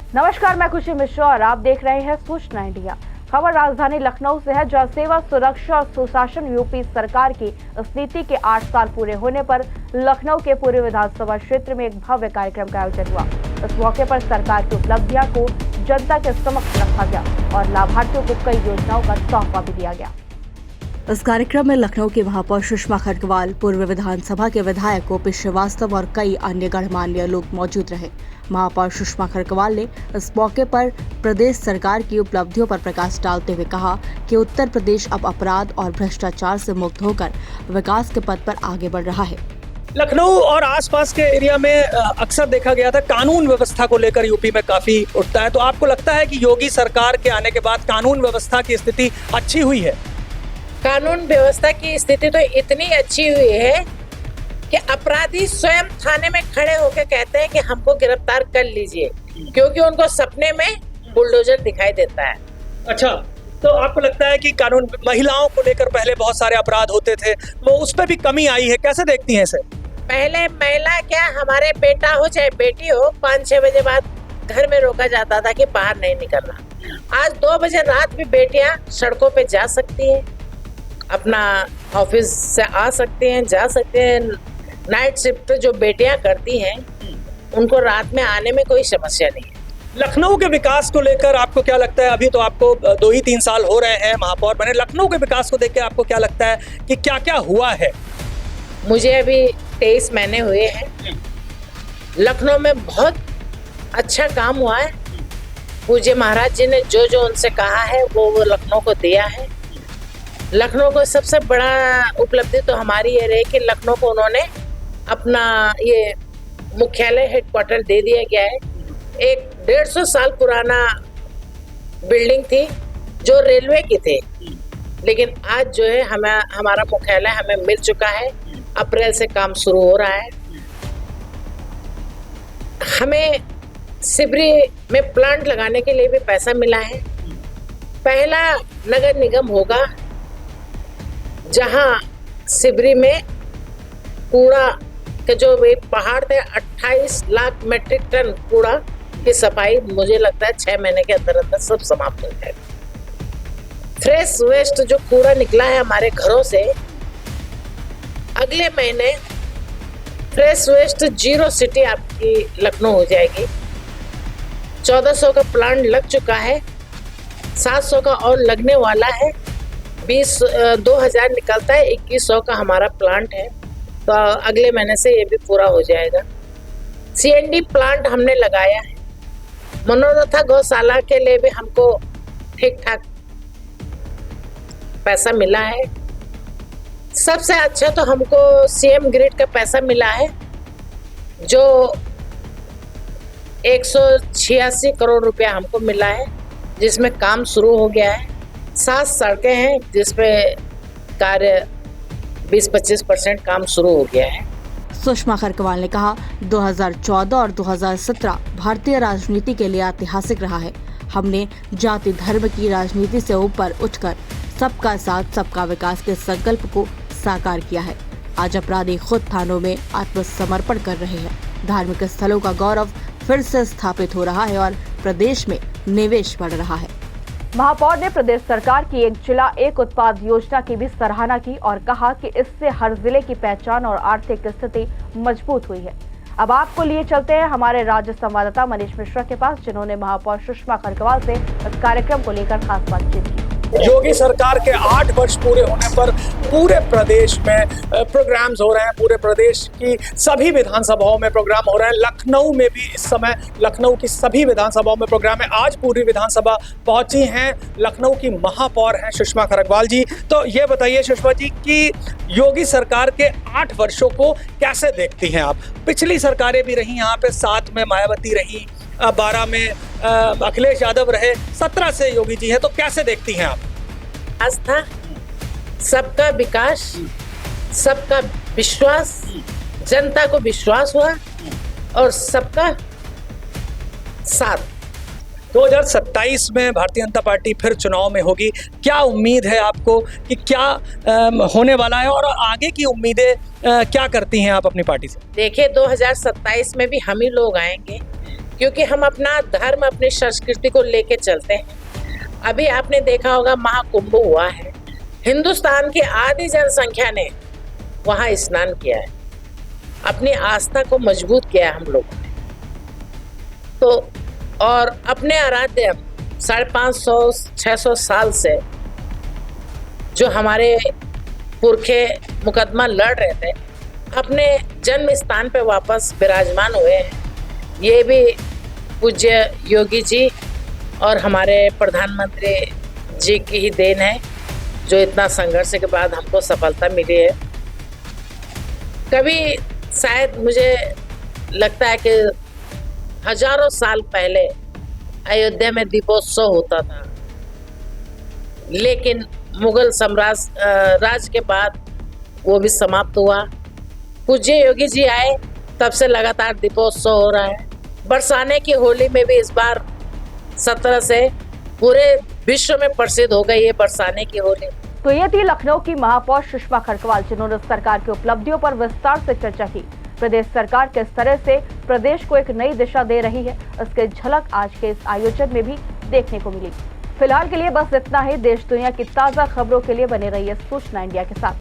नमस्कार, मैं खुशी मिश्रा और आप देख रहे हैं सूचना इंडिया। खबर राजधानी लखनऊ से है, जहां सेवा, सुरक्षा और सुशासन यूपी सरकार की इस नीति के 8 साल पूरे होने पर लखनऊ के पूरे विधानसभा क्षेत्र में एक भव्य कार्यक्रम का आयोजन हुआ। इस मौके पर सरकार की उपलब्धियों को जनता के समक्ष रखा गया और लाभार्थियों को कई योजनाओं का तोहफा भी दिया गया। इस कार्यक्रम में लखनऊ के महापौर सुषमा खरगवाल, पूर्व विधानसभा के विधायक ओपी श्रीवास्तव और कई अन्य गणमान्य लोग मौजूद रहे। महापौर सुषमा खरगवाल ने इस मौके पर प्रदेश सरकार की उपलब्धियों पर प्रकाश डालते हुए कहा कि उत्तर प्रदेश अब अपराध और भ्रष्टाचार से मुक्त होकर विकास के पथ पर आगे बढ़ रहा है। लखनऊ और आसपास के एरिया में अक्सर देखा गया था कानून व्यवस्था को लेकर यूपी में काफी उठता है, तो आपको लगता है कि योगी सरकार के आने के बाद कानून व्यवस्था की स्थिति अच्छी हुई है? कानून व्यवस्था की स्थिति तो इतनी अच्छी हुई है कि अपराधी स्वयं थाने में खड़े होकर कहते हैं कि हमको गिरफ्तार कर लीजिए, क्योंकि उनको सपने में बुलडोजर दिखाई देता है। अच्छा, तो आपको लगता है कि कानून, महिलाओं को लेकर पहले बहुत सारे अपराध होते थे, वो उस पर भी कमी आई है, कैसे देखती हैं इसे? पहले महिला क्या, हमारे बेटा हो चाहे बेटी हो, 5-6 बजे बाद घर में रोका जाता था कि बाहर नहीं निकलना। आज 2 बजे रात भी बेटियां सड़कों पे जा सकती हैं, अपना ऑफिस से आ सकते हैं, जा सकते हैं। नाइट शिफ्ट जो बेटियां करती हैं उनको रात में आने में कोई समस्या नहीं है। लखनऊ के विकास को लेकर आपको क्या लगता है? अभी तो आपको 2 ही 3 साल हो रहे हैं महापौर बने, लखनऊ के विकास को देख के आपको क्या लगता है कि क्या क्या हुआ है? मुझे अभी 23 महीने हुए हैं। लखनऊ में बहुत अच्छा काम हुआ है। पूज्य महाराज जी ने जो जो उनसे कहा है वो लखनऊ को दिया है। लखनऊ को सबसे बड़ा उपलब्धि तो हमारी ये रही कि लखनऊ को उन्होंने अपना ये मुख्यालय हेडक्वार्टर दे दिया गया है। एक 150 साल पुराना बिल्डिंग थी जो रेलवे की थी, लेकिन आज जो है हमारा मुख्यालय हमें मिल चुका है। अप्रैल से काम शुरू हो रहा है। हमें सिबरी में प्लांट लगाने के लिए भी पैसा मिला है। पहला नगर निगम होगा जहां सिबरी में कूड़ा के जो एक पहाड़ थे 28 लाख मेट्रिक टन कूड़ा की सफाई, मुझे लगता है 6 महीने के अंदर अंदर सब समाप्त हो जाएगा। फ्रेश वेस्ट जो कूड़ा निकला है हमारे घरों से, अगले महीने फ्रेश वेस्ट 0 सिटी आपकी लखनऊ हो जाएगी। 1400 का प्लांट लग चुका है, 700 का और लगने वाला है। 2000 निकलता है, 2100 का हमारा प्लांट है, तो अगले महीने से ये भी पूरा हो जाएगा। CND प्लांट हमने लगाया है। मनोरथा गौशाला के लिए भी हमको ठीक ठाक पैसा मिला है। सबसे अच्छा तो हमको CM ग्रिड का पैसा मिला है, जो 186 करोड़ रुपया हमको मिला है, जिसमें काम शुरू हो गया है। 7 सड़कें हैं जिसपे कार्य 20-25% काम शुरू हो गया है। सुषमा खरगवाल ने कहा, 2014 और 2017 भारतीय राजनीति के लिए ऐतिहासिक रहा है। हमने जाति धर्म की राजनीति से ऊपर उठकर सबका साथ सबका विकास के संकल्प को साकार किया है। आज अपराधी खुद थानों में आत्मसमर्पण कर रहे हैं। धार्मिक स्थलों का गौरव फिर से स्थापित हो रहा है और प्रदेश में निवेश बढ़ रहा है। महापौर ने प्रदेश सरकार की एक जिला एक उत्पाद योजना की भी सराहना की और कहा कि इससे हर जिले की पहचान और आर्थिक स्थिति मजबूत हुई है। अब आपको लिए चलते हैं हमारे राज्य संवाददाता मनीष मिश्रा के पास, जिन्होंने महापौर सुषमा खरगवाल से इस कार्यक्रम को लेकर खास बातचीत की। योगी सरकार के 8 वर्ष पूरे होने पर पूरे प्रदेश में प्रोग्राम्स हो रहे हैं। पूरे प्रदेश की सभी विधानसभाओं में प्रोग्राम हो रहे हैं। लखनऊ में भी इस समय लखनऊ की सभी विधानसभाओं में प्रोग्राम है। आज पूरी विधानसभा पहुंची हैं लखनऊ की महापौर हैं सुषमा खरगवाल जी। तो ये बताइए सुषमा जी कि योगी सरकार के 8 वर्षों को कैसे देखती हैं आप? पिछली सरकारें भी रही, यहाँ पे 7 में मायावती रही, 12 में अखिलेश यादव रहे, 17 से योगी जी हैं, तो कैसे देखती हैं आप? आस्था, सबका विकास, सबका विश्वास, जनता को विश्वास हुआ और सबका साथ। 2027 में भारतीय जनता पार्टी फिर चुनाव में होगी। क्या उम्मीद है आपको कि क्या होने वाला है और आगे की उम्मीदें क्या करती हैं आप अपनी पार्टी से? देखिए, 2027 में भी हम ही लोग आएंगे, क्योंकि हम अपना धर्म, अपनी संस्कृति को लेके चलते हैं। अभी आपने देखा होगा महाकुंभ हुआ है, हिंदुस्तान की आधी जनसंख्या ने वहां स्नान किया है, अपनी आस्था को मजबूत किया है हम लोगों ने। तो और अपने आराध्य 550-600 साल से जो हमारे पुरखे मुकदमा लड़ रहे थे, अपने जन्म स्थान पे वापस विराजमान हुए हैं। ये भी पूज्य योगी जी और हमारे प्रधानमंत्री जी की ही देन है, जो इतना संघर्ष के बाद हमको सफलता मिली है। कभी शायद मुझे लगता है कि हजारों साल पहले अयोध्या में दीपोत्सव होता था, लेकिन मुगल साम्राज्य राज के बाद वो भी समाप्त हुआ। पूज्य योगी जी आए, तब से लगातार दीपोत्सव हो रहा है। बरसाने की होली में भी इस बार 17 से पूरे विश्व में प्रसिद्ध हो गई है बरसाने की होली। तो ये थी लखनऊ की महापौर सुषमा खरकवाल, जिन्होंने सरकार की उपलब्धियों पर विस्तार से चर्चा की। प्रदेश सरकार किस तरह से प्रदेश को एक नई दिशा दे रही है, इसकी झलक आज के इस आयोजन में भी देखने को मिली। फिलहाल के लिए बस इतना ही। देश दुनिया की ताजा खबरों के लिए बने रहिए सूचना इंडिया के साथ।